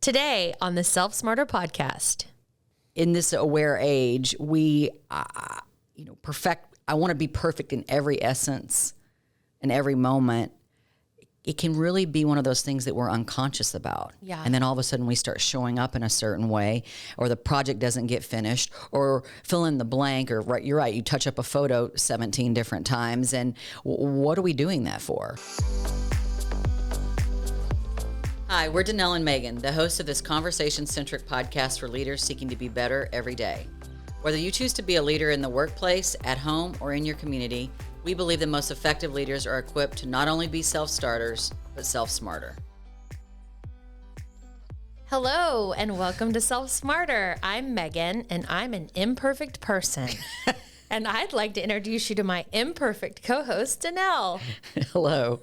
Today on the Self Smarter podcast. In this aware age, we, I want to be perfect in every essence, in every moment. It can really be one of those things that we're unconscious about. Yeah. And then all of a sudden we start showing up in a certain way, or the project doesn't get finished, or fill in the blank, or you're right, you touch up a photo 17 different times. And what are we doing that for? Hi, we're Danelle and Megan, the hosts of this conversation-centric podcast for leaders seeking to be better every day. Whether you choose to be a leader in the workplace, at home, or in your community, we believe the most effective leaders are equipped to not only be self-starters, but self-smarter. Hello, and welcome to Self Smarter. I'm Megan, and I'm an imperfect person. And I'd like to introduce you to my imperfect co-host, Danelle. Hello.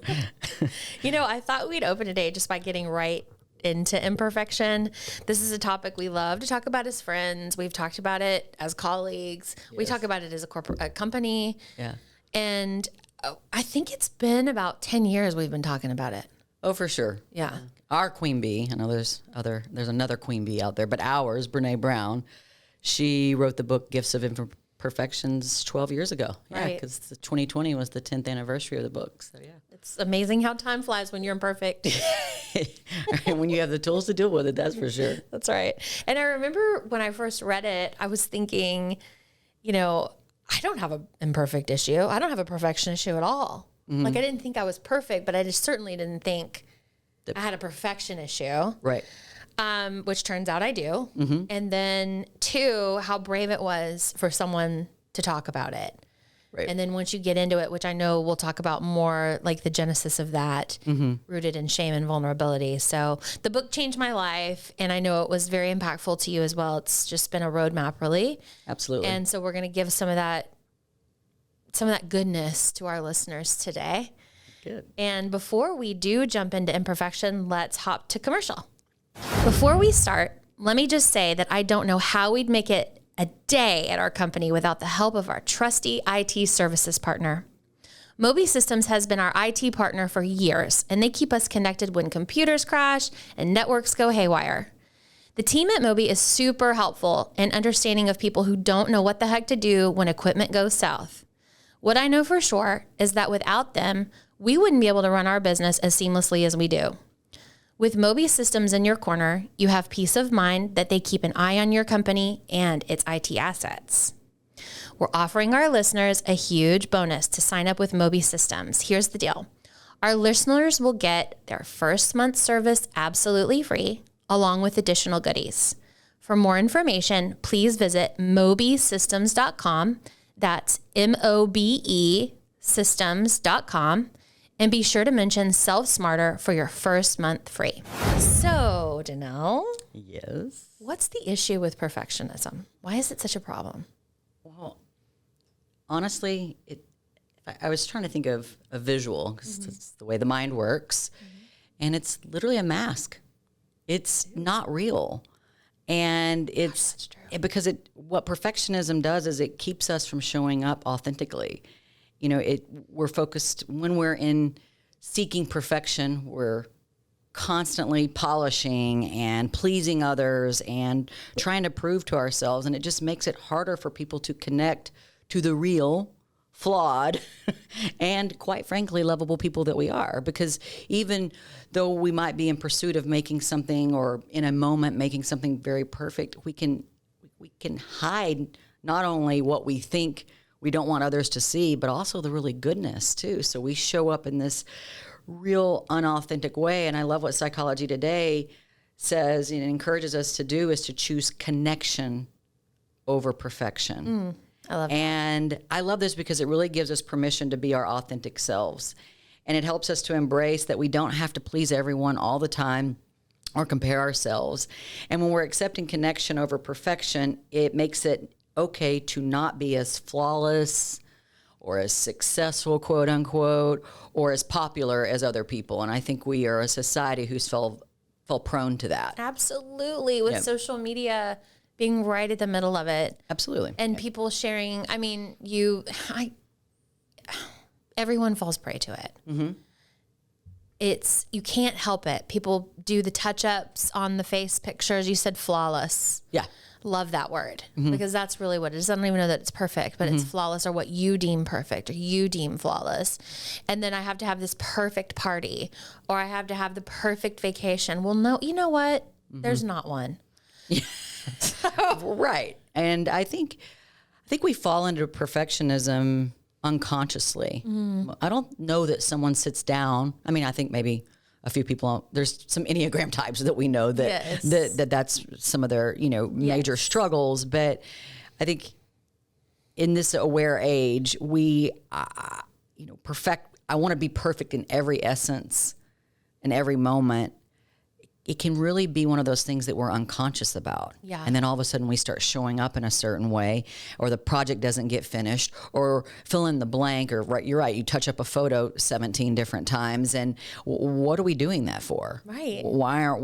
I thought we'd open today just by getting right into imperfection. This is a topic we love to talk about as friends. We've talked about it as colleagues. Yes. We talk about it as a company. Yeah. And I think it's been about 10 years we've been talking about it. Oh, for sure. Yeah. Our Queen Bee, I know there's another Queen Bee out there, but ours, Brene Brown, she wrote the book Gifts of Imperfections 12 years ago. Yeah, right. Because 2020 was the 10th anniversary of the book. So, yeah. It's amazing how time flies when you're imperfect. Right, when you have the tools to deal with it, that's for sure. That's right. And I remember when I first read it, I was thinking, I don't have an imperfect issue. I don't have a perfection issue at all. Mm-hmm. Like, I didn't think I was perfect, but I just certainly didn't think I had a perfection issue. Right. Which turns out I do. Mm-hmm. And then 2, how brave it was for someone to talk about it. Right. And then once you get into it, which I know we'll talk about more, like the genesis of that, rooted in shame and vulnerability. So the book changed my life, and I know it was very impactful to you as well. It's just been a roadmap, really. Absolutely. And so we're going to give some of that goodness to our listeners today. Good. And before we do jump into imperfection, let's hop to commercial. Before we start, let me just say that I don't know how we'd make it a day at our company without the help of our trusty IT services partner. Moby Systems has been our IT partner for years, and they keep us connected when computers crash and networks go haywire. The team at Moby is super helpful and understanding of people who don't know what the heck to do when equipment goes south. What I know for sure is that without them, we wouldn't be able to run our business as seamlessly as we do. With Moby Systems in your corner, you have peace of mind that they keep an eye on your company and its IT assets. We're offering our listeners a huge bonus to sign up with Moby Systems. Here's the deal. Our listeners will get their first month's service absolutely free, along with additional goodies. For more information, please visit mobysystems.com. That's MOBE systems.com. And be sure to mention Self Smarter for your first month free. So, Danelle. Yes. What's the issue with perfectionism? Why is it such a problem? Well, honestly, I was trying to think of a visual, because it's the way the mind works, and it's literally a mask. It's not real. And it's because what perfectionism does is it keeps us from showing up authentically. We're focused when we're in seeking perfection, we're constantly polishing and pleasing others and trying to prove to ourselves. And it just makes it harder for people to connect to the real, flawed, and quite frankly, lovable people that we are. Because even though we might be in pursuit of making something, or in a moment making something very perfect, we can hide not only what we think we don't want others to see, but also the really goodness too. So we show up in this real unauthentic way. And I love what Psychology Today says and encourages us to do, is to choose connection over perfection. I love that. And I love this because it really gives us permission to be our authentic selves. And it helps us to embrace that we don't have to please everyone all the time or compare ourselves. And when we're accepting connection over perfection, it makes it okay to not be as flawless or as successful, quote unquote, or as popular as other people. And I think we are a society who's fell prone to that. Absolutely. With social media being right at the middle of it. Absolutely. And people sharing, everyone falls prey to it. Mm-hmm. you can't help it. People do the touch-ups on the face pictures. You said flawless. Yeah. Love that word because that's really what it is. I don't even know that it's perfect, but it's flawless or what you deem perfect or you deem flawless. And then I have to have this perfect party or I have to have the perfect vacation. Well, no, you know what? There's not one. Right. And I think we fall into perfectionism unconsciously. I don't know that someone sits down. I mean, I think maybe a few people, there's some Enneagram types that we know that, that's some of their, major struggles. But I think in this aware age, we, I want to be perfect in every essence, in every moment. It can really be one of those things that we're unconscious about. Yeah. And then all of a sudden we start showing up in a certain way, or the project doesn't get finished, or fill in the blank, or you're right, you touch up a photo 17 different times. And what are we doing that for? Right. Why are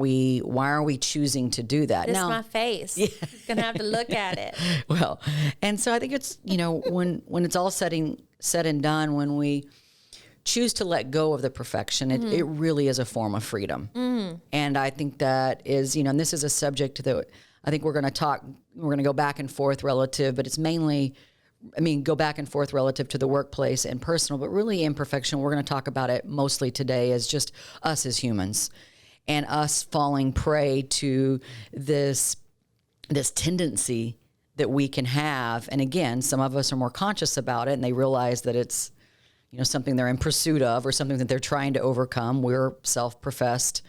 we choosing to do that? This is my face. You're going to have to look at it. Well, and so I think it's, when it's all said and done, when we choose to let go of the perfection, it really is a form of freedom. And I think that is, and this is a subject that I think we're going to go back and forth relative, but it's mainly, go back and forth relative to the workplace and personal, but really imperfection. We're going to talk about it mostly today as just us as humans and us falling prey to this tendency that we can have. And again, some of us are more conscious about it and they realize that it's, something they're in pursuit of or something that they're trying to overcome. We're self-professed,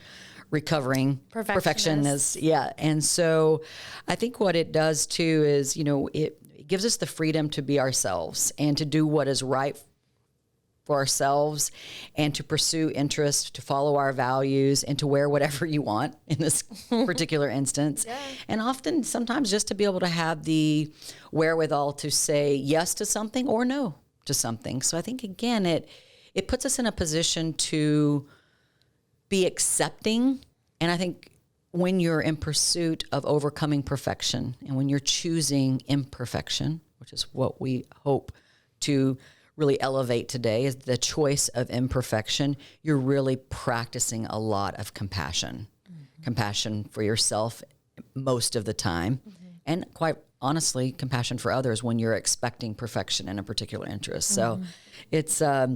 recovering perfectionists. Yeah. And so I think what it does too is, it gives us the freedom to be ourselves and to do what is right for ourselves and to pursue interest, to follow our values and to wear whatever you want in this particular instance. Yeah. And often, sometimes just to be able to have the wherewithal to say yes to something or no to something. So I think, again, it puts us in a position to be accepting. And I think when you're in pursuit of overcoming perfection and when you're choosing imperfection, which is what we hope to really elevate today, is the choice of imperfection, you're really practicing a lot of compassion. Compassion for yourself most of the time. And quite honestly, compassion for others when you're expecting perfection in a particular interest. So it's, I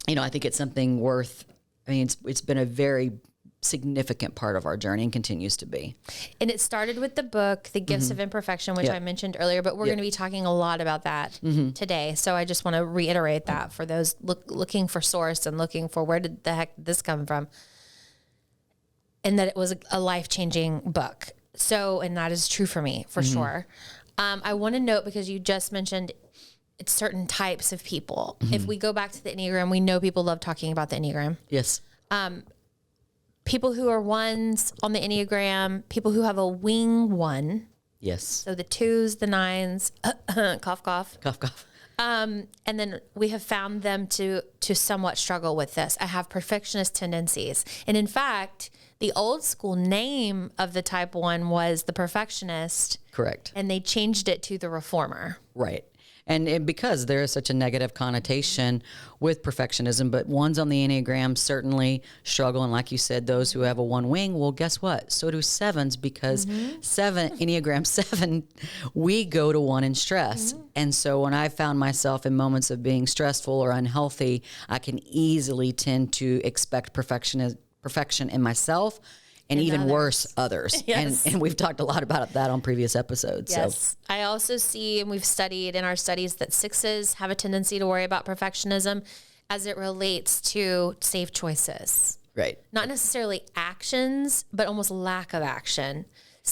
think it's something worth, it's been a very significant part of our journey and continues to be. And it started with the book, The Gifts of Imperfection, which I mentioned earlier, but we're going to be talking a lot about that today. So I just want to reiterate that for those looking for source and looking for where did the heck did this come from? And that it was a life-changing book. So, and that is true for me, for sure. I want to note, because you just mentioned it's certain types of people. If we go back to the Enneagram, we know people love talking about the Enneagram. Yes. People who are ones on the Enneagram, people who have a wing one. Yes. So the 2s, the 9s, cough, cough. Cough, cough. And then we have found them to somewhat struggle with this. I have perfectionist tendencies. And in fact, the old school name of the type 1 was the perfectionist. Correct. And they changed it to the reformer. Right. And because there is such a negative connotation with perfectionism, but ones on the Enneagram certainly struggle. And like you said, those who have a one wing, well, guess what? So do 7s, because Enneagram 7, we go to 1 in stress. And so when I found myself in moments of being stressful or unhealthy, I can easily tend to expect perfection in myself. And even worse, others. Yes. And we've talked a lot about that on previous episodes. Yes. So. I also see, and we've studied in our studies, that 6s have a tendency to worry about perfectionism as it relates to safe choices. Right. Not necessarily actions, but almost lack of action,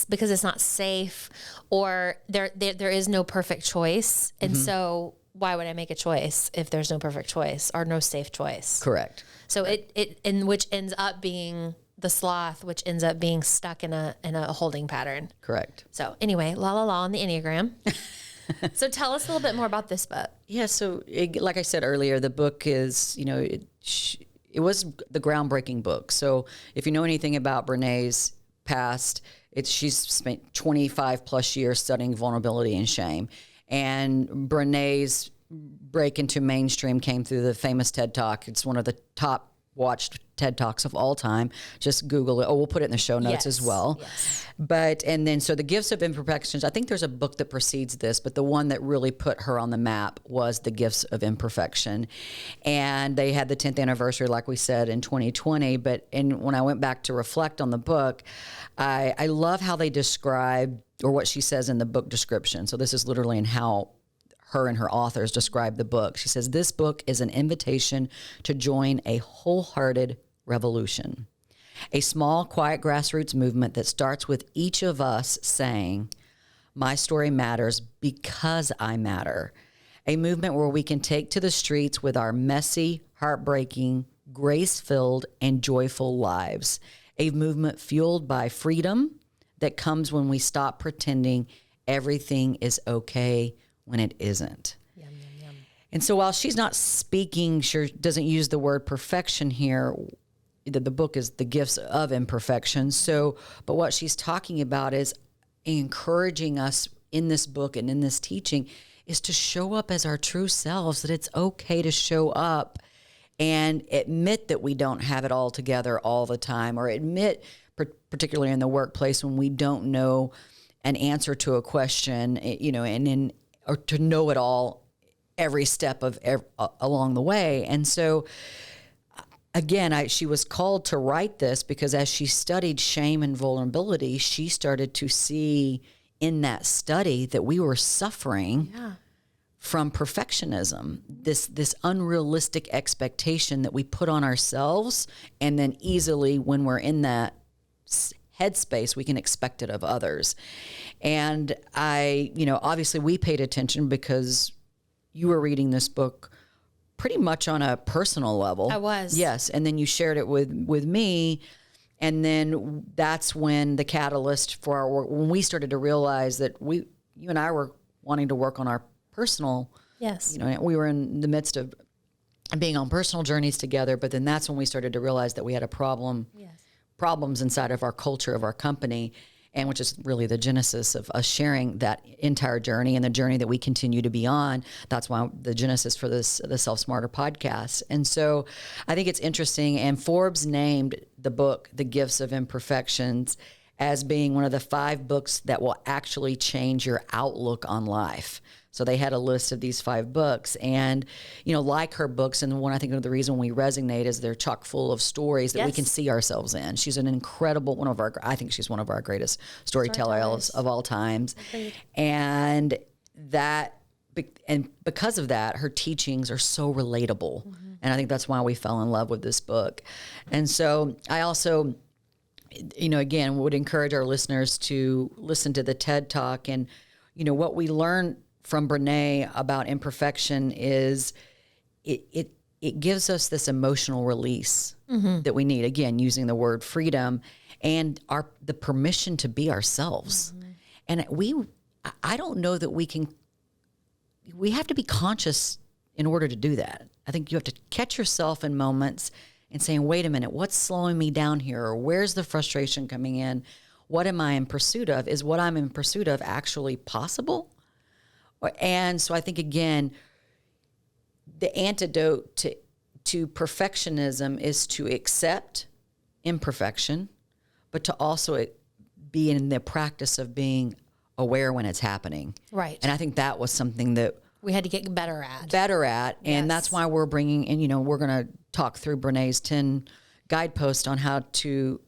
because it's not safe, or there is no perfect choice. And so why would I make a choice if there's no perfect choice or no safe choice? Correct. So which ends up being the sloth, which ends up being stuck in a holding pattern. Correct. So anyway, on the Enneagram. So tell us a little bit more about this book. Yeah. So like I said earlier, the book is, it was the groundbreaking book. So if you know anything about Brené's past, she's spent 25 plus years studying vulnerability and shame. And Brené's break into mainstream came through the famous TED Talk. It's one of the top watched TED Talks of all time. Just Google it. Oh, we'll put it in the show notes as well. Yes. And then The Gifts of Imperfections, I think there's a book that precedes this, but the one that really put her on the map was The Gifts of Imperfection. And they had the 10th anniversary, like we said, in 2020. When I went back to reflect on the book, I love how they describe, or what she says in the book description. So this is literally in how her and her authors describe the book. She says, this book is an invitation to join a wholehearted revolution, a small, quiet grassroots movement that starts with each of us saying, my story matters because I matter. A movement where we can take to the streets with our messy, heartbreaking, grace-filled, and joyful lives. A movement fueled by freedom that comes when we stop pretending everything is okay when it isn't. Yum, yum, yum. And so while she's not speaking, she doesn't use the word perfection here. The book is The Gifts of Imperfection. But what she's talking about is encouraging us in this book and in this teaching is to show up as our true selves, that it's okay to show up and admit that we don't have it all together all the time, or admit, particularly in the workplace, when we don't know an answer to a question, or to know it all every step of along the way. And so, again, she was called to write this because as she studied shame and vulnerability, she started to see in that study that we were suffering from perfectionism, this unrealistic expectation that we put on ourselves, and then easily when we're in that headspace, we can expect it of others. And obviously we paid attention because you were reading this book pretty much on a personal level. I was. Yes. And then you shared it with me. And then that's when the catalyst for our work, when we started to realize that you and I were wanting to work on our personal, yes. We were in the midst of being on personal journeys together, but then that's when we started to realize that we had a problems inside of our culture, of our company, and which is really the genesis of us sharing that entire journey and the journey that we continue to be on. That's why the genesis for the Self Smarter podcast. And so I think it's interesting. And Forbes named the book, The Gifts of Imperfections, as being one of the 5 books that will actually change your outlook on life. So they had a list of these 5 books, and, like her books, and one, I think the reason we resonate is they're chock full of stories that we can see ourselves in. She's an incredible, I think she's one of our greatest storytellers of all times. Agreed. And because of that, her teachings are so relatable. Mm-hmm. And I think that's why we fell in love with this book. And so I also, again, would encourage our listeners to listen to the TED Talk. And, what we learned from Brene about imperfection is it gives us this emotional release that we need, again, using the word freedom and the permission to be ourselves. And I don't know that we have to be conscious in order to do that. I think you have to catch yourself in moments and saying, wait a minute, what's slowing me down here? Or where's the frustration coming in? What am I in pursuit of? Is what I'm in pursuit of actually possible? And so I think, again, the antidote to perfectionism is to accept imperfection, but to also be in the practice of being aware when it's happening. Right. And I think that was something that we had to get better at. And that's why we're bringing in, we're going to talk through Brene's 10 guideposts on how to,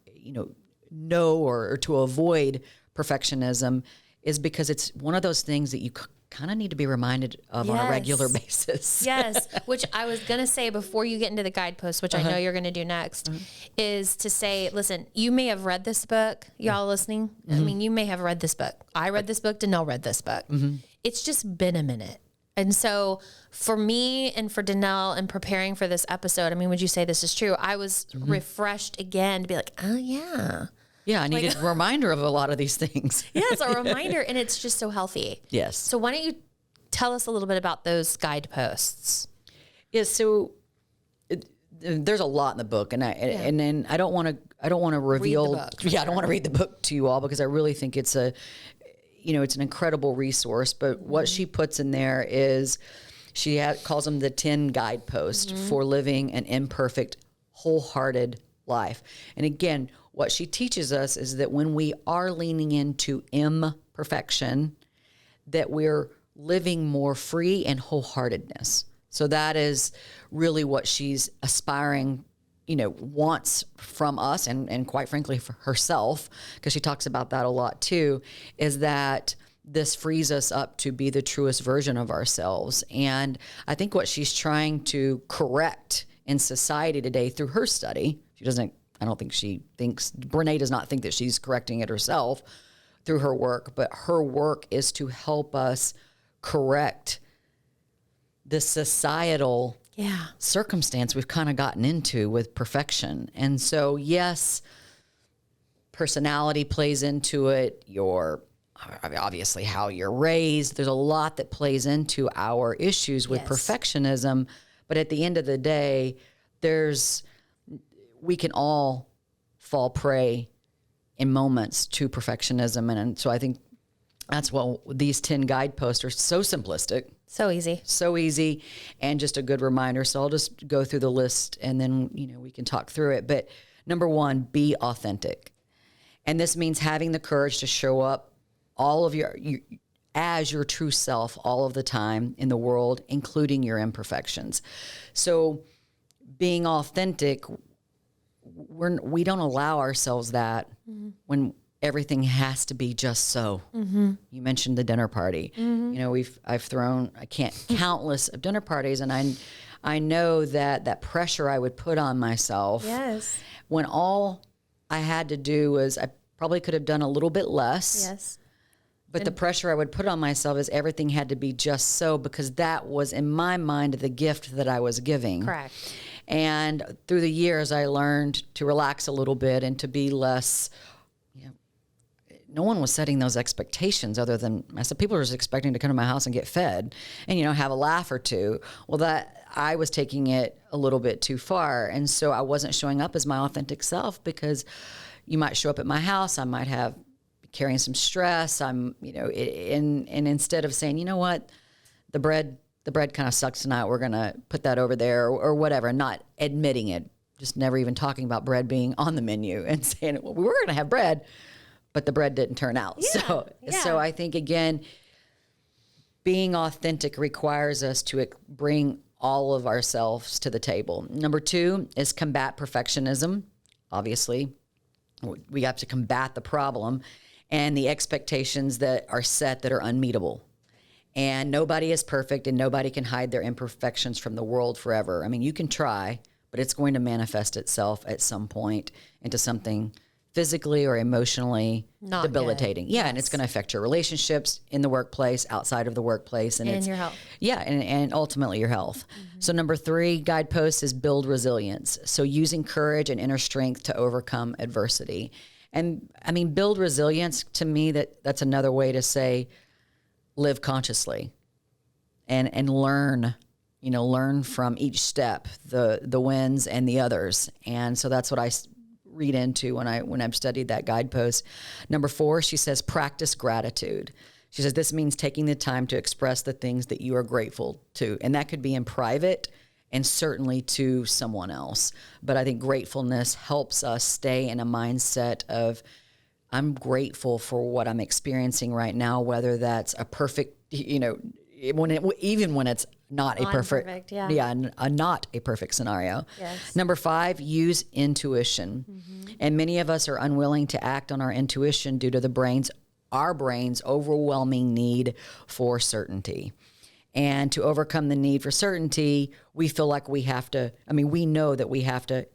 know or to avoid perfectionism, is because it's one of those things that you kind of need to be reminded of on a regular basis. Yes, which I was going to say before you get into the guideposts, which I know you're going to do next, is to say, listen, you may have read this book, y'all listening. I mean, you may have read this book. I read this book, Danelle read this book. It's just been a minute. And so for me and for Danelle in preparing for this episode, I mean, would you say this is true? I was refreshed again to be like, oh yeah. Yeah, I needed a reminder of a lot of these things. Yes, a reminder, and it's just so healthy. Yes. So why don't you tell us a little bit about those guideposts? Yeah, so there's a lot in the book, and then I don't want to reveal. I don't want to read the book to you all because I really think it's it's an incredible resource. But what she puts in there is she calls them the 10 guideposts for living an imperfect, wholehearted life. And again, what she teaches us is that when we are leaning into imperfection, that we're living more free and wholeheartedness. So that is really what she's aspiring, wants from us, and quite frankly for herself, because she talks about that a lot too, is that this frees us up to be the truest version of ourselves. And I think what she's trying to correct in society today through her study, Brene does not think that she's correcting it herself through her work, but her work is to help us correct the societal circumstance we've kind of gotten into with perfection. And so, yes, personality plays into it, obviously how you're raised. There's a lot that plays into our issues with perfectionism. But at the end of the day, we can all fall prey in moments to perfectionism. And so I think that's what these 10 guideposts are, so simplistic. So easy. And just a good reminder. So I'll just go through the list and then, we can talk through it. But number 1, be authentic. And this means having the courage to show up all of as your true self all of the time in the world, including your imperfections. So being authentic, we don't allow ourselves that when everything has to be just so. You mentioned the dinner party. I've thrown countless of dinner parties, and I know that pressure I would put on myself. Yes. When all I had to do was, I probably could have done a little bit less. Yes. But the pressure I would put on myself is everything had to be just so, because that was, in my mind, the gift that I was giving. Correct. And through the years, I learned to relax a little bit and to be less, no one was setting those expectations other than myself. People were just expecting to come to my house and get fed and, have a laugh or two. Well, that I was taking it a little bit too far. And so I wasn't showing up as my authentic self, because you might show up at my house, I might have carrying some stress. And instead of saying, what, the bread kind of sucks tonight, we're going to put that over there or whatever, not admitting it, just never even talking about bread being on the menu and saying, well, we were going to have bread, but the bread didn't turn out. So I think, again, being authentic requires us to bring all of ourselves to the table. Number 2 is combat perfectionism. Obviously, we have to combat the problem and the expectations that are set that are unmeetable. And nobody is perfect, and nobody can hide their imperfections from the world forever. I mean, you can try, but it's going to manifest itself at some point into something physically or emotionally not debilitating. Good. Yeah, yes. And it's going to affect your relationships in the workplace, outside of the workplace. And your health. Yeah, and ultimately your health. So number 3 guidepost is build resilience. So using courage and inner strength to overcome adversity. And I mean, build resilience, to me, that's another way to say live consciously and learn, learn from each step, the wins and the others. And so that's what I read into when I've studied that guidepost. Number 4, she says, practice gratitude. She says, this means taking the time to express the things that you are grateful to. And that could be in private and certainly to someone else. But I think gratefulness helps us stay in a mindset of, I'm grateful for what I'm experiencing right now, whether that's a perfect, even when it's not a perfect, not a perfect scenario. Yes. Number 5, use intuition. And many of us are unwilling to act on our intuition due to our brain's overwhelming need for certainty. And to overcome the need for certainty, we feel like we know that we have to,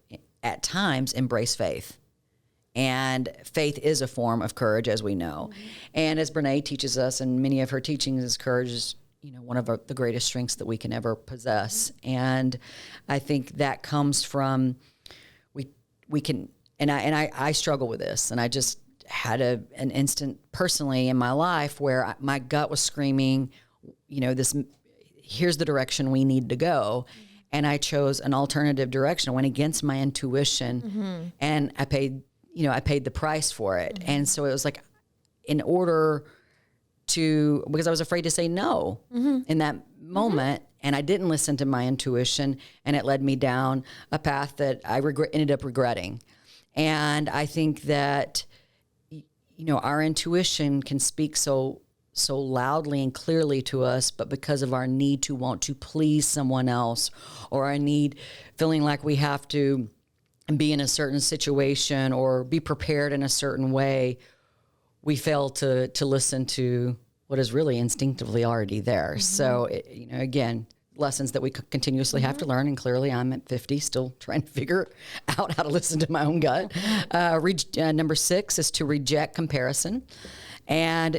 at times, embrace faith. And faith is a form of courage, as we know. And as Brene teaches us, and many of her teachings, is courage is, one of the greatest strengths that we can ever possess. And I think that comes from, we can, and I struggle with this, and I just had an instant personally in my life where my gut was screaming, here's the direction we need to go. And I chose an alternative direction. I went against my intuition, and I paid the price for it. And so it was like, in order because I was afraid to say no in that moment. And I didn't listen to my intuition, and it led me down a path that I ended up regretting. And I think that, our intuition can speak so loudly and clearly to us, but because of our need to want to please someone else, or our need, feeling like we have to be in a certain situation or be prepared in a certain way, we fail to listen to what is really instinctively already there. So, again, lessons that we continuously have to learn. And clearly I'm at 50, still trying to figure out how to listen to my own gut. Number 6 is to reject comparison. And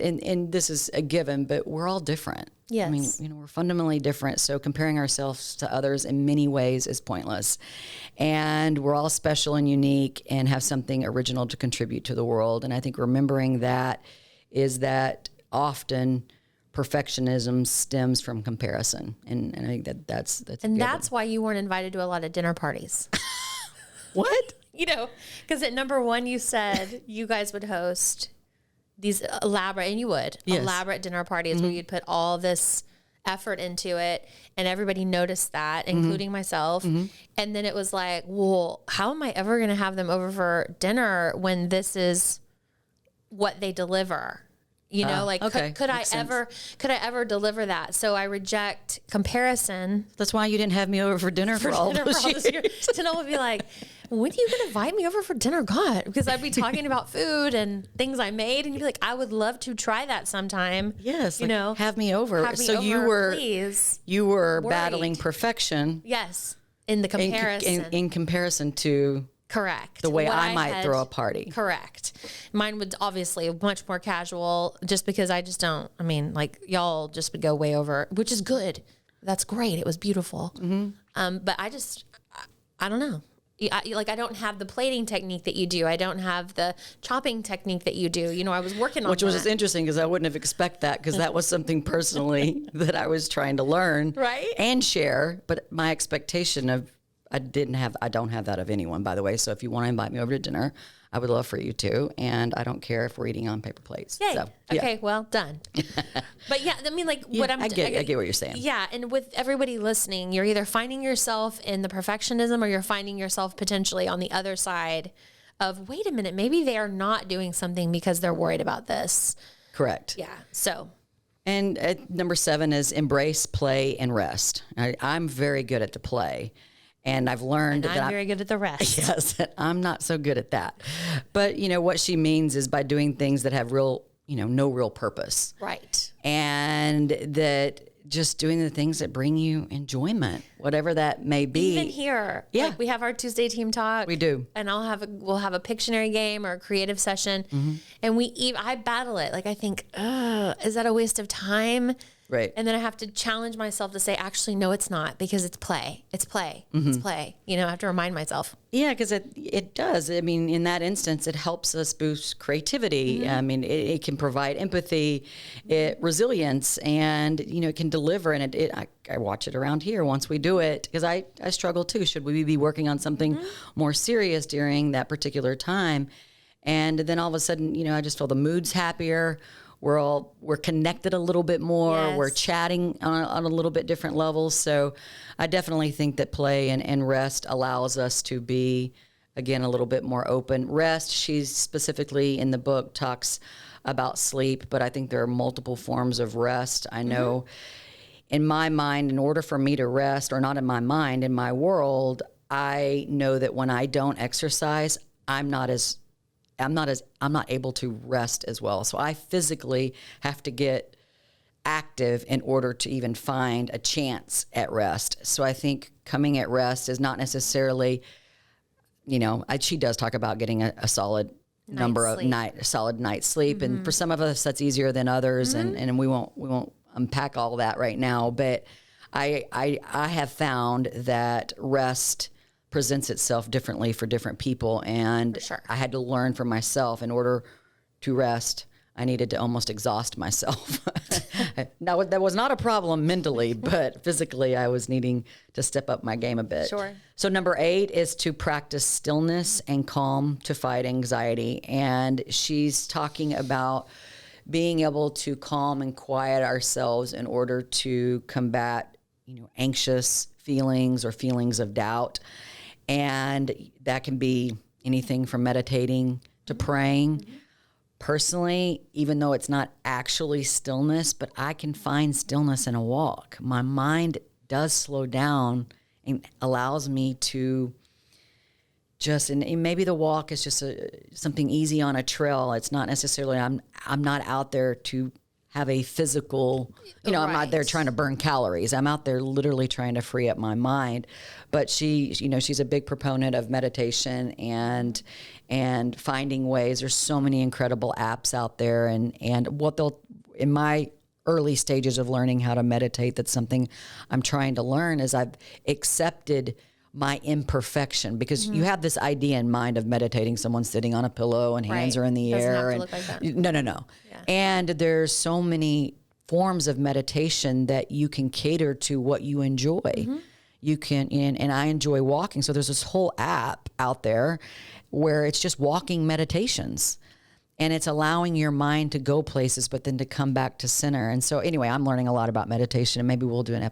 this is a given, but we're all different. Yes. I mean, we're fundamentally different. So comparing ourselves to others in many ways is pointless. And we're all special and unique and have something original to contribute to the world. And I think remembering that is that often perfectionism stems from comparison. And I think that's and that's why you weren't invited to a lot of dinner parties. What? Because at number 1, you said you guys would host these elaborate dinner parties where you'd put all this effort into it, and everybody noticed that, including myself. And then it was like, well, how am I ever going to have them over for dinner when this is what they deliver? Okay. Could I ever deliver that? So I reject comparison. That's why you didn't have me over for dinner for all those years. Tanel would be like, when are you going to invite me over for dinner? God, because I'd be talking about food and things I made, and you'd be like, I would love to try that sometime. Yes, have me over. Have me over, please. You were Worried. battling perfection. Yes, in the comparison. In comparison to correct the way I might throw a party. Correct. Mine would obviously much more casual, just because I just don't. I mean, like y'all just would go way over, which is good. That's great. It was beautiful. But I don't know. I don't have the plating technique that you do. I don't have the chopping technique that you do. I was working on Which was interesting because I wouldn't have expected that, because that was something personally that I was trying to learn and share. But my expectation of I don't have that of anyone, by the way. So if you want to invite me over to dinner, I would love for you to. And I don't care if we're eating on paper plates. Yay. So, okay, well, done. But yeah, I mean, what I get what you're saying. Yeah, and with everybody listening, you're either finding yourself in the perfectionism, or you're finding yourself potentially on the other side of, wait a minute, maybe they are not doing something because they're worried about this. Correct. Yeah, so. And number 7 is embrace, play, and rest. I'm very good at the play. And I've learned that I'm very good at the rest. Yes, I'm not so good at that. But, what she means is by doing things that have no real purpose. Right. And that just doing the things that bring you enjoyment, whatever that may be. Even here. Yeah. We have our Tuesday team talk. We do. And we'll have a Pictionary game or a creative session. And I battle it. I think, is that a waste of time? Right. And then I have to challenge myself to say, actually, no, it's not, because it's play. It's play. It's play. I have to remind myself. Yeah, because it does. I mean, in that instance, it helps us boost creativity. I mean, it can provide empathy, resilience, and, it can deliver. And I watch it around here once we do it, because I struggle too. Should we be working on something more serious during that particular time? And then all of a sudden, I just feel the mood's happier. We're connected a little bit more. Yes. We're chatting on a little bit different levels. So I definitely think that play and rest allows us to be, again, a little bit more open. Rest, she's specifically in the book talks about sleep, but I think there are multiple forms of rest. I know in my mind, in order for me to rest, or not in my mind, in my world, I know that when I don't exercise, I'm not able to rest as well. So I physically have to get active in order to even find a chance at rest. So I think coming at rest is not necessarily, she does talk about getting a solid solid night's sleep. And for some of us that's easier than others. And we won't unpack all that right now. But I have found that rest presents itself differently for different people. And sure. I had to learn for myself, in order to rest, I needed to almost exhaust myself. Now, that was not a problem mentally, but physically I was needing to step up my game a bit. Sure. So number 8 is to practice stillness and calm to fight anxiety. And she's talking about being able to calm and quiet ourselves in order to combat, anxious feelings or feelings of doubt. And that can be anything from meditating to praying. Personally, even though it's not actually stillness, but I can find stillness in a walk. My mind does slow down and allows me to just, and maybe the walk is just something easy on a trail. It's not necessarily, I'm not out there to have a physical, I'm not there trying to burn calories. I'm out there literally trying to free up my mind. But she's a big proponent of meditation and finding ways. There's so many incredible apps out there, and what they'll, in my early stages of learning how to meditate, that's something I'm trying to learn, is I've accepted my imperfection, because you have this idea in mind of meditating, someone sitting on a pillow and hands are in the air. Doesn't have to look like that. No. Yeah. And there's so many forms of meditation that you can cater to what you enjoy. You can, and I enjoy walking. So there's this whole app out there where it's just walking meditations, and it's allowing your mind to go places, but then to come back to center. And so anyway, I'm learning a lot about meditation, and maybe we'll do an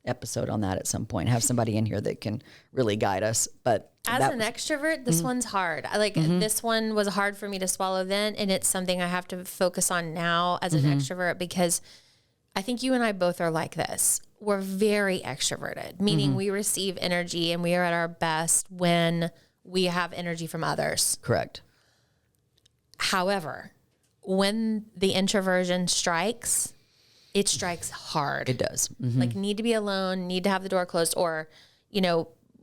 episode on that at some point, have somebody in here that can really guide us. But as an extrovert, this one's hard. This one was hard for me to swallow then, and it's something I have to focus on now as an extrovert, because I think you and I both are like this. We're very extroverted, meaning we receive energy and we are at our best when we have energy from others. Correct. However, when the introversion strikes, it strikes hard. It does. Like, need to be alone, need to have the door closed, or,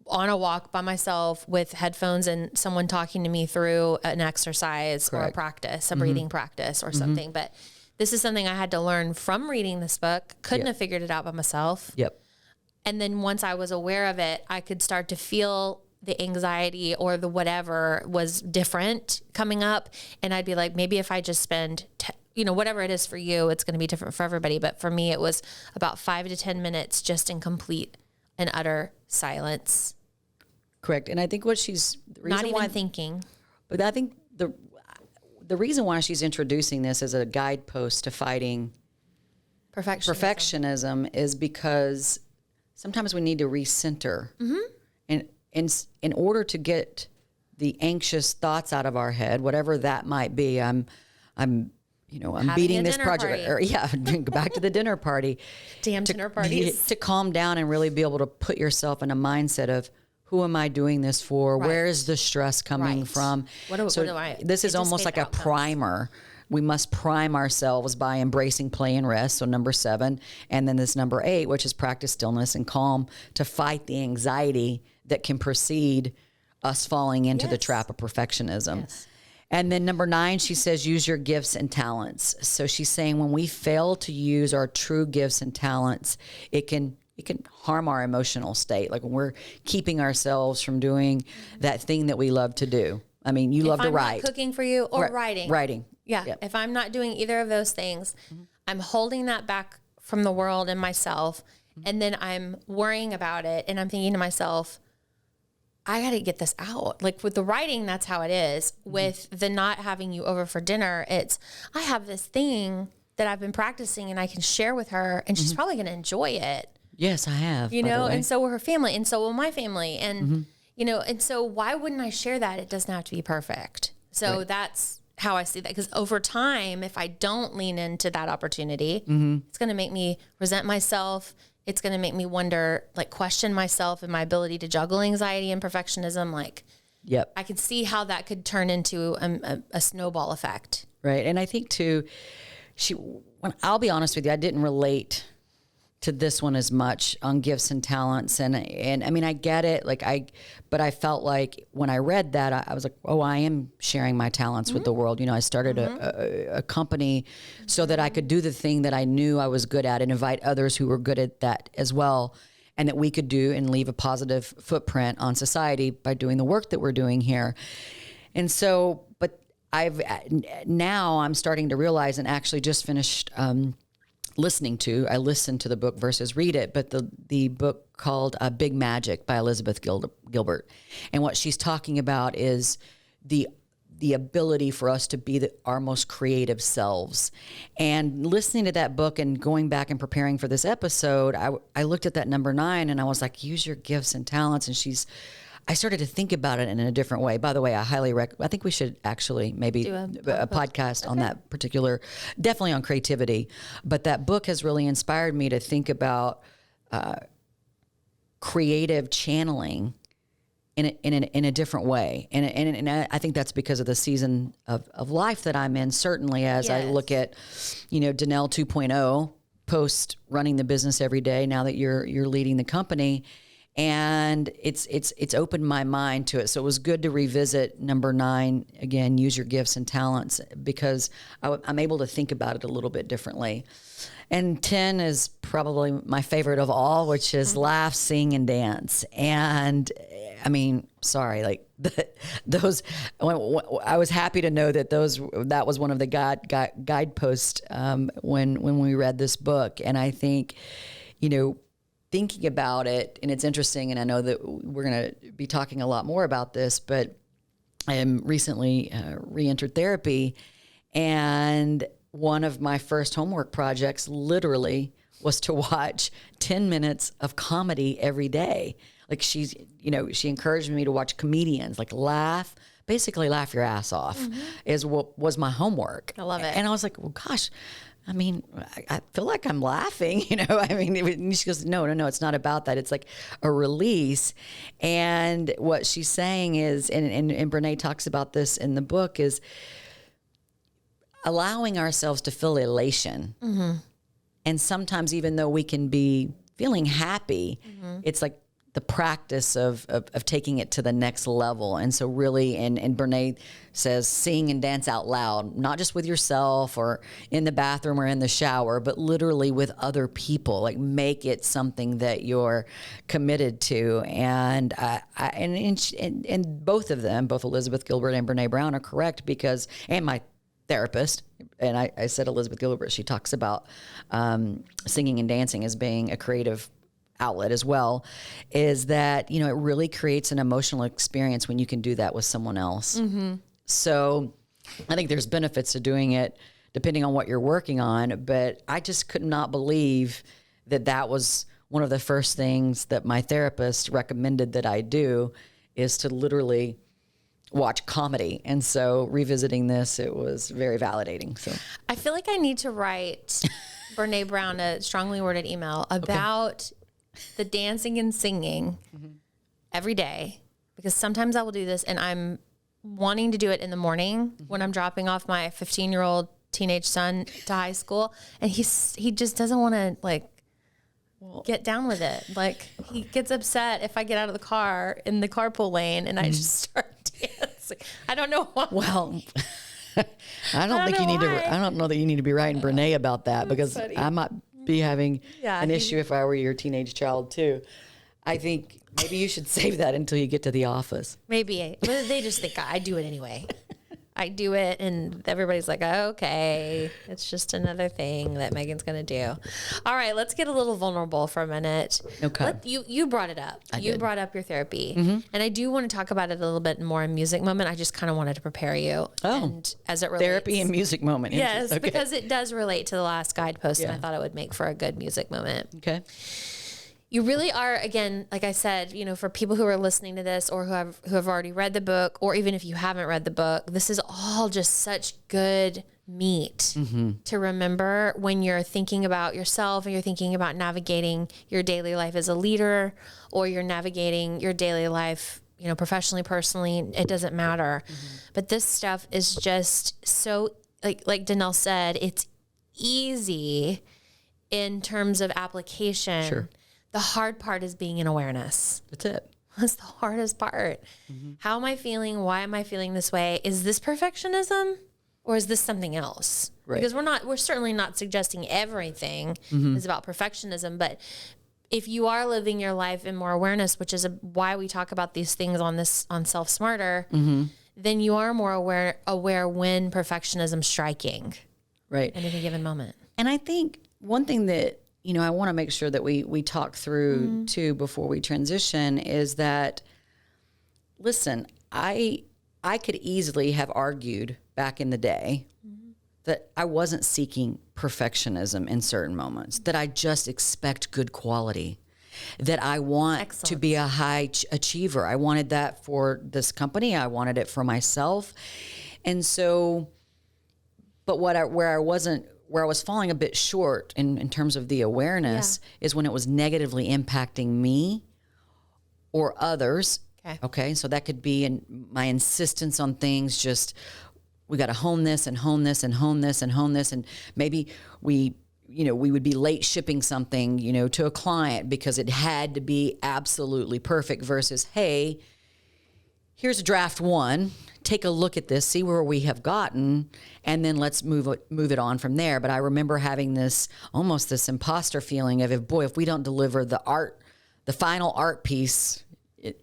on a walk by myself with headphones and someone talking to me through an exercise or a practice, a breathing practice or something. But this is something I had to learn from reading this book. Couldn't have figured it out by myself. Yep. And then once I was aware of it, I could start to feel the anxiety or the whatever was different coming up. And I'd be like, maybe if I just spend, whatever it is for you, it's going to be different for everybody. But for me, it was about 5 to 10 minutes just in complete and utter silence. Correct. And I think what she's not even thinking. But I think the reason why she's introducing this as a guidepost to fighting perfectionism is because sometimes we need to recenter. And in order to get the anxious thoughts out of our head, whatever that might be, I'm beating this project, or back to the dinner party. Damn dinner parties. To calm down and really be able to put yourself in a mindset of, who am I doing this for? Right. Where is the stress coming from? This is almost like a primer. We must prime ourselves by embracing play and rest. So number 7, and then this number 8, which is practice stillness and calm, to fight the anxiety that can precede us falling into the trap of perfectionism. Yes. And then number 9, she says, use your gifts and talents. So she's saying when we fail to use our true gifts and talents, it can harm our emotional state. Like when we're keeping ourselves from doing that thing that we love to do. I mean, you love to write. If I'm not cooking for you or writing. Writing. Yeah. Yep. If I'm not doing either of those things, I'm holding that back from the world and myself. And then I'm worrying about it. And I'm thinking to myself, I got to get this out. Like with the writing, that's how it is. With the not having you over for dinner, it's, I have this thing that I've been practicing and I can share with her, and she's probably going to enjoy it. Yes, I have. And so will her family, and so will my family. And, and so why wouldn't I share that? It doesn't have to be perfect. So that's how I see that. Because over time, if I don't lean into that opportunity, it's going to make me resent myself. It's going to make me wonder, question myself and my ability to juggle anxiety and perfectionism. I can see how that could turn into a snowball effect. Right. And I think too, I'll be honest with you, I didn't relate to this one as much on gifts and talents. And I mean, I get it. But I felt like when I read that, I was like, oh, I am sharing my talents with the world. I started a company so that I could do the thing that I knew I was good at and invite others who were good at that as well. And that we could do and leave a positive footprint on society by doing the work that we're doing here. And so, but now I'm starting to realize, and actually just finished, I listened to the book versus read it, but the book called Big Magic by Elizabeth Gilbert. And what she's talking about is the ability for us to be our most creative selves. And listening to that book and going back and preparing for this episode, I looked at that number 9 and I was like, use your gifts and talents. And I started to think about it in a different way. By the way, I highly recommend, I think we should actually maybe do a podcast on that particular, definitely on creativity. But that book has really inspired me to think about creative channeling in a different way. And I think that's because of the season of life that I'm in, certainly as I look at, Danelle 2.0 post running the business every day, now that you're leading the company. And it's opened my mind to it. So it was good to revisit number 9 again, use your gifts and talents, because I'm able to think about it a little bit differently. And 10 is probably my favorite of all, which is laugh, sing, and dance. And I mean, sorry, like those. I was happy to know that that was one of the guideposts when we read this book. And I think, thinking about it, and it's interesting, and I know that we're going to be talking a lot more about this, but I am recently re-entered therapy, and one of my first homework projects literally was to watch 10 minutes of comedy every day. Like she encouraged me to watch comedians, like basically laugh your ass off is what was my homework. I love it. And I was like, well, gosh, I mean, I feel like I'm laughing, I mean, and she goes, no, it's not about that. It's like a release. And what she's saying is, and Brene talks about this in the book, is allowing ourselves to feel elation. Mm-hmm. And sometimes even though we can be feeling happy, it's like the practice of taking it to the next level. And so really, and Brene says, sing and dance out loud, not just with yourself or in the bathroom or in the shower, but literally with other people. Like make it something that you're committed to. And and both of them, both Elizabeth Gilbert and Brene Brown, are correct, because, and my therapist, and I said Elizabeth Gilbert, she talks about singing and dancing as being a creative outlet as well, is that, it really creates an emotional experience when you can do that with someone else. Mm-hmm. So I think there's benefits to doing it depending on what you're working on, but I just could not believe that was one of the first things that my therapist recommended that I do, is to literally watch comedy. And so revisiting this, it was very validating. So I feel like I need to write Brene Brown a strongly worded email about the dancing and singing every day, because sometimes I will do this and I'm wanting to do it in the morning when I'm dropping off my 15-year-old teenage son to high school, and he just doesn't want to get down with it. Like he gets upset if I get out of the car in the carpool lane and I just start dancing. I don't know why. Well, I don't know that you need to be writing Brene about that, because funny. I might be having an issue if I were your teenage child too. I think maybe you should save that until you get to the office. Maybe. But they just think I do it anyway. I do it, and everybody's like, okay, it's just another thing that Megan's going to do. All right, let's get a little vulnerable for a minute. Okay. You brought it up. I did. Brought up your therapy. Mm-hmm. And I do want to talk about it a little bit more in Music Moment. I just kind of wanted to prepare you. Oh. And as it relates. Therapy and Music Moment. Yes, okay. Because it does relate to the last guidepost, and I thought it would make for a good music moment. Okay. You really are, again, like I said, for people who are listening to this or who have already read the book, or even if you haven't read the book, this is all just such good meat to remember when you're thinking about yourself and you're thinking about navigating your daily life as a leader, or you're navigating your daily life, professionally, personally, it doesn't matter. But this stuff is just so, like Danelle said, it's easy in terms of application. Sure. The hard part is being in awareness. That's it. That's the hardest part. How am I feeling? Why am I feeling this way? Is this perfectionism, or is this something else? Right. Because we're certainly not suggesting everything is about perfectionism, but if you are living your life in more awareness, which is why we talk about these things on Self Smarter, then you are more aware when perfectionism striking. Right. In any given moment. And I think one thing that I want to make sure that we talk through too before we transition is that, listen, I I could easily have argued back in the day that I wasn't seeking perfectionism in certain moments, that I just expect good quality, that I want to be a high achiever. I wanted that for this company. I wanted it for myself. And so, but where I was falling a bit short in terms of the awareness is when it was negatively impacting me or others. Okay. So that could be my insistence on things, just we got to hone this and hone this and hone this and hone this. And maybe we would be late shipping something, to a client because it had to be absolutely perfect versus, hey, here's draft 1. Take a look at this, see where we have gotten, and then let's move it on from there. But I remember having this imposter feeling of, if we don't deliver the final art piece,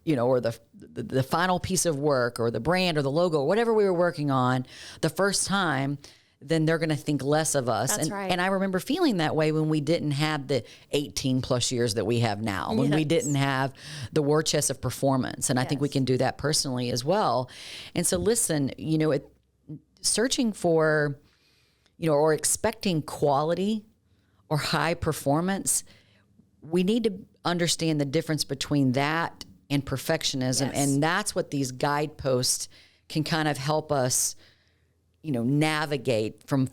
or the final piece of work or the brand or the logo or whatever we were working on the first time, then they're going to think less of us. That's right. And I remember feeling that way when we didn't have the 18 plus years that we have now, when we didn't have the war chest of performance. And I think we can do that personally as well. And so listen, searching for, or expecting quality or high performance, we need to understand the difference between that and perfectionism. And that's what these guideposts can kind of help us, navigate from,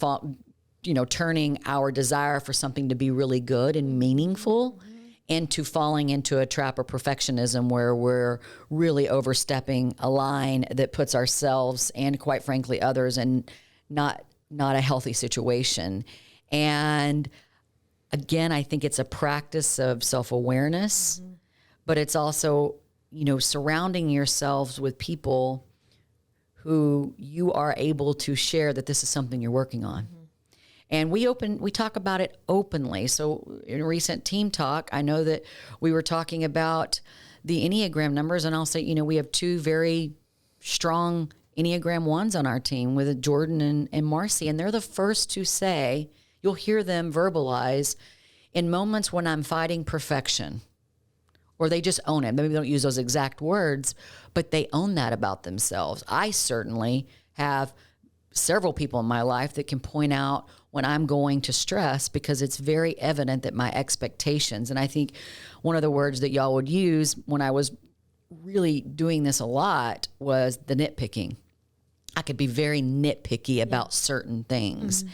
turning our desire for something to be really good and meaningful into falling into a trap of perfectionism where we're really overstepping a line that puts ourselves and quite frankly others in not a healthy situation. And again, I think it's a practice of self-awareness, but it's also, surrounding yourselves with people who you are able to share that this is something you're working on. And we talk about it openly. So in a recent team talk, I know that we were talking about the Enneagram numbers, and I'll say, we have 2 very strong Enneagram 1s on our team with Jordan and Marcy, and they're the first to say, you'll hear them verbalize, in moments when I'm fighting perfection, or they just own it. Maybe they don't use those exact words, but they own that about themselves. I certainly have several people in my life that can point out when I'm going to stress because it's very evident that my expectations, and I think one of the words that y'all would use when I was really doing this a lot was the nitpicking. I could be very nitpicky about certain things.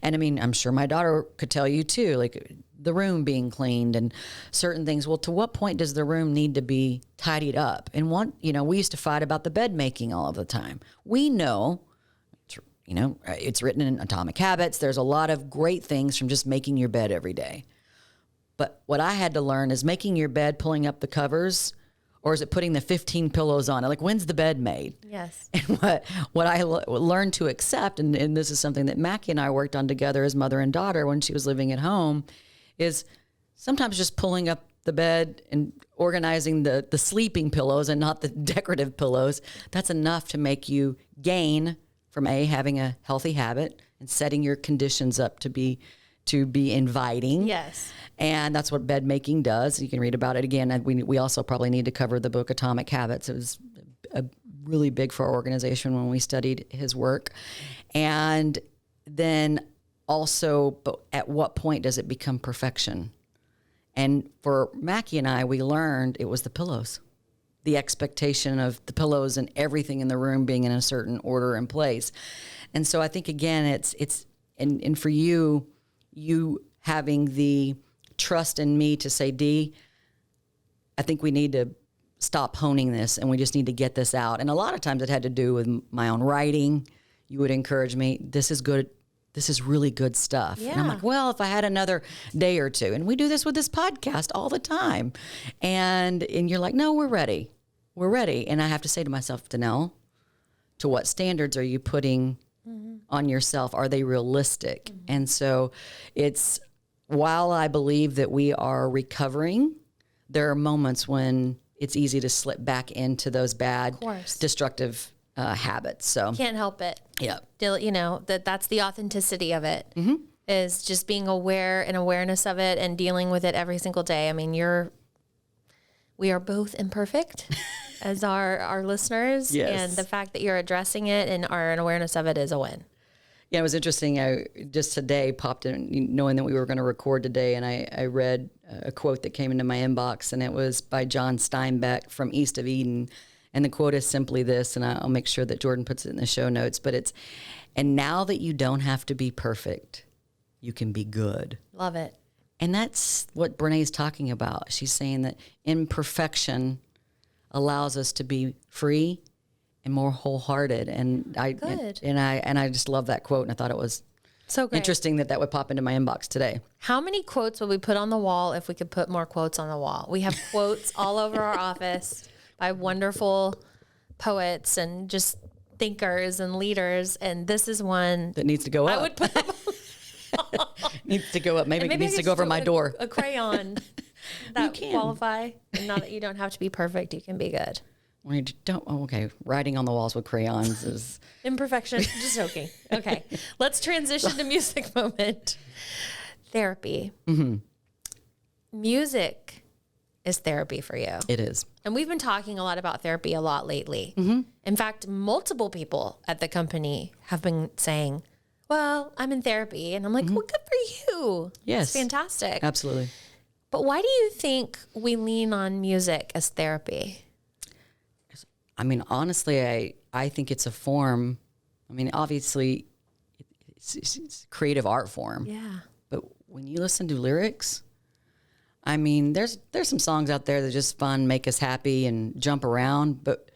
And I mean, I'm sure my daughter could tell you too, like the room being cleaned and certain things. Well, to what point does the room need to be tidied up? And we used to fight about the bed making all of the time. We know, it's written in Atomic Habits. There's a lot of great things from just making your bed every day. But what I had to learn is making your bed, pulling up the covers, or is it putting the 15 pillows on it? Like, when's the bed made? Yes. And what I learned to accept, and this is something that Mackie and I worked on together as mother and daughter when she was living at home, is sometimes just pulling up the bed and organizing the sleeping pillows and not the decorative pillows. That's enough to make you gain from having a healthy habit and setting your conditions up to be inviting. Yes. And that's what bed making does. You can read about it again. We also probably need to cover the book Atomic Habits. It was really big for our organization when we studied his work. And then also, but at what point does it become perfection? And for Mackie and I, we learned it was the pillows. The expectation of the pillows and everything in the room being in a certain order and place. And so I think, again, it's and for you having the trust in me to say, Dee, I think we need to stop honing this and we just need to get this out. And a lot of times it had to do with my own writing. You would encourage me, this is good. This is really good stuff. Yeah. And I'm like, well, if I had another day or two, and we do this with this podcast all the time. And you're like, no, we're ready. We're ready. And I have to say to myself, Danelle, to what standards are you putting on yourself? Are they realistic? And so while I believe that we are recovering, there are moments when it's easy to slip back into those bad, destructive habits. So Can't help it. Yeah. That's the authenticity of it, is just being aware and awareness of it and dealing with it every single day. I mean, we are both imperfect. as our listeners. Yes. And the fact that you're addressing it and are an awareness of it is a win. Yeah, it was interesting. I just today popped in, knowing that we were going to record today, and I read a quote that came into my inbox, and it was by John Steinbeck from East of Eden. And the quote is simply this, and I'll make sure that Jordan puts it in the show notes, but it's, and now that you don't have to be perfect, you can be good. Love it. And that's what Brené's talking about. She's saying that imperfection allows us to be free and more wholehearted. And I just love that quote, and I thought it was so great. Interesting that would pop into my inbox today. How many quotes would we put on the wall if we could put more quotes on the wall? We have quotes all over our office by wonderful poets and just thinkers and leaders, and this is one that needs to go up. I would put them needs to go up. Maybe it needs to go over my door. A crayon that qualify. And now that you don't have to be perfect, you can be good. Well, you don't. Oh, okay, writing on the walls with crayons is imperfection. Just joking. Okay, let's transition to music moment. Therapy. Mm-hmm. Music is therapy for you. It is. And we've been talking a lot about therapy a lot lately. Mm-hmm. In fact, multiple people at the company have been saying, well, I'm in therapy. And I'm like, well, good for you. Yes. It's fantastic. Absolutely. But why do you think we lean on music as therapy? I mean, honestly, I think it's a form. I mean, obviously, it's a creative art form. Yeah. But when you listen to lyrics, I mean, there's some songs out there that are just fun, make us happy and jump around. But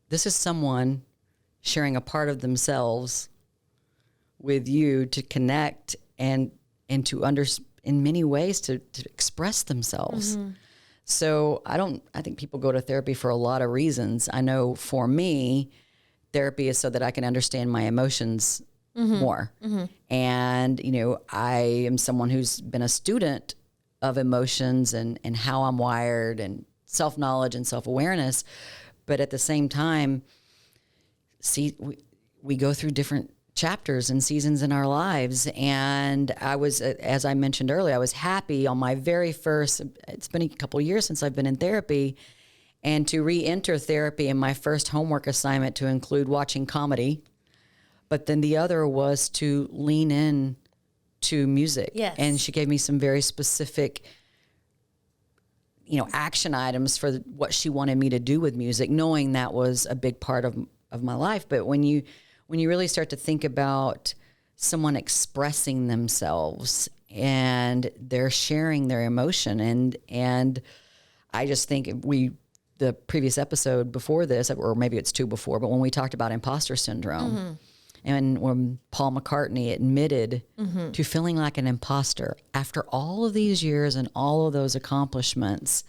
this is someone sharing a part of themselves with you to connect and to in many ways to express themselves. Mm-hmm. So I think people go to therapy for a lot of reasons. I know for me, therapy is so that I can understand my emotions more. Mm-hmm. And, I am someone who's been a student of emotions and how I'm wired and self-knowledge and self-awareness. But at the same time, we go through different chapters and seasons in our lives. And I was, as I mentioned earlier, I was happy on my very first, it's been a couple of years since I've been in therapy, and to re-enter therapy in my first homework assignment to include watching comedy. But then the other was to lean in to music. Yes. And she gave me some very specific, action items for what she wanted me to do with music, knowing that was a big part of my life. But when you really start to think about someone expressing themselves and they're sharing their emotion, and I just think the previous episode before this, or maybe it's two before, but when we talked about imposter syndrome, and when Paul McCartney admitted to feeling like an imposter after all of these years and all of those accomplishments,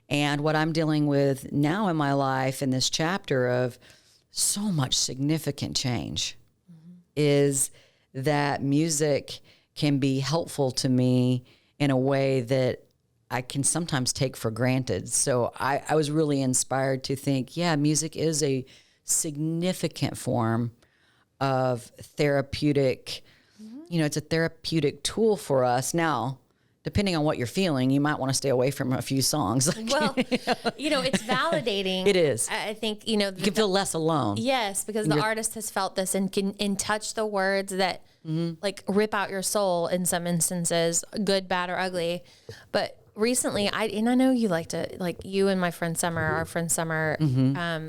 and what I'm dealing with now in my life in this chapter of so much significant change, is that music can be helpful to me in a way that I can sometimes take for granted. So I was really inspired to think, music is a significant form of therapeutic, it's a therapeutic tool for us. Now, depending on what you're feeling, you might want to stay away from a few songs. Well, it's validating. It is. I think, you can feel less alone. Yes, because the artist has felt this and can touch the words that like rip out your soul in some instances, good, bad, or ugly. But recently, I know you like to, you and my friend Summer, our friend Summer,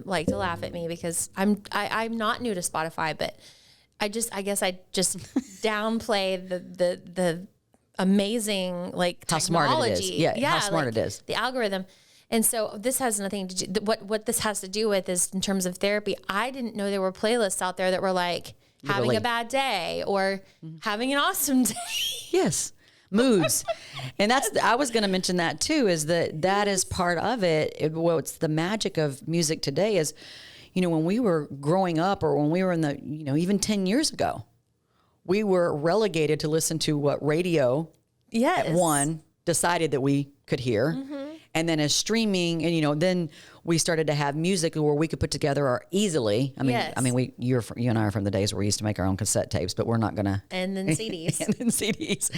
like to laugh at me because I'm not new to Spotify, but I guess I just downplay the amazing how smart it is. How smart it is. The algorithm. And so this has nothing to do, what this has to do with is in terms of therapy, I didn't know there were playlists out there that were like having a bad day or having an awesome day. Yes. Moods. And I was going to mention that too, is that is part of it. What's the magic of music today is, when we were growing up or when we were in the, even 10 years ago, we were relegated to listen to what radio at one decided that we could hear. And then as streaming and, then we started to have music where we could put together easily. You and I are from the days where we used to make our own cassette tapes, but we're not going to. And then CDs.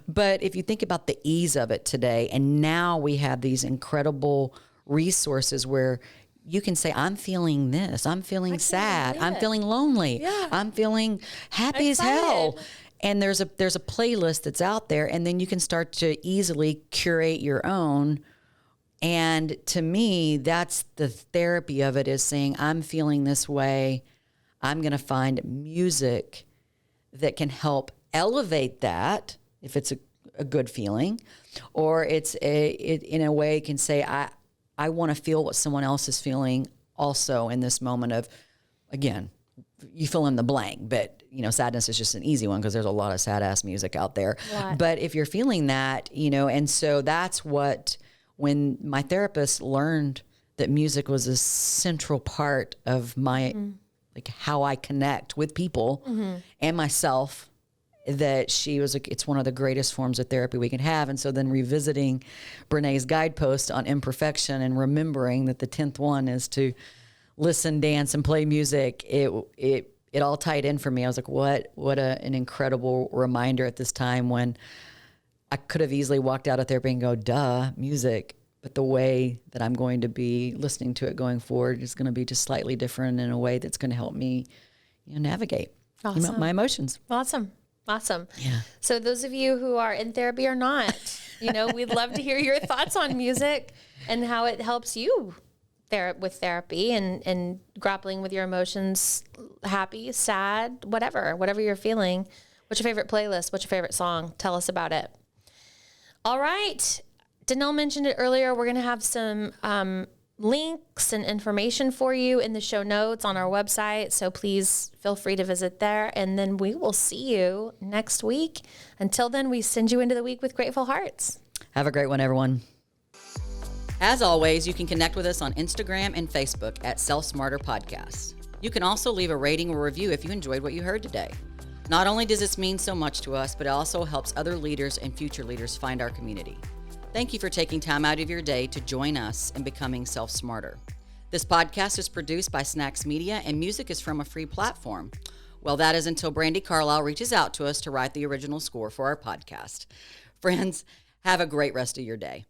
But if you think about the ease of it today, and now we have these incredible resources where you can say, I'm feeling this. I'm feeling sad. I'm feeling lonely. Yeah. I'm feeling happy as hell. And there's a playlist that's out there, and then you can start to easily curate your own. And to me, that's the therapy of it, is saying, I'm feeling this way. I'm going to find music that can help elevate that, if it's a good feeling, or it in a way can say, I want to feel what someone else is feeling also in this moment of, again, you fill in the blank, but sadness is just an easy one because there's a lot of sad ass music out there. But if you're feeling that, and so that's what, when my therapist learned that music was a central part of my, like how I connect with people and myself, that she was like, it's one of the greatest forms of therapy we can have. And so then revisiting Brené's guidepost on imperfection and remembering that the 10th one is to listen, dance, and play music, it all tied in for me. I was like, what an incredible reminder at this time when I could have easily walked out of therapy and go, duh, music. But the way that I'm going to be listening to it going forward is going to be just slightly different in a way that's going to help me navigate my emotions. Awesome. Yeah. So those of you who are in therapy or not, we'd love to hear your thoughts on music and how it helps you with therapy and grappling with your emotions, happy, sad, whatever you're feeling. What's your favorite playlist? What's your favorite song? Tell us about it. All right. Danelle mentioned it earlier. We're going to have some links and information for you in the show notes on our website. So please feel free to visit there. And then we will see you next week. Until then, we send you into the week with grateful hearts. Have a great one, everyone. As always, you can connect with us on Instagram and Facebook at Self Smarter Podcasts. You can also leave a rating or review if you enjoyed what you heard today. Not only does this mean so much to us, but it also helps other leaders and future leaders find our community. Thank you for taking time out of your day to join us in becoming self-smarter. This podcast is produced by Snacks Media, and music is from a free platform. Well, that is until Brandi Carlisle reaches out to us to write the original score for our podcast. Friends, have a great rest of your day.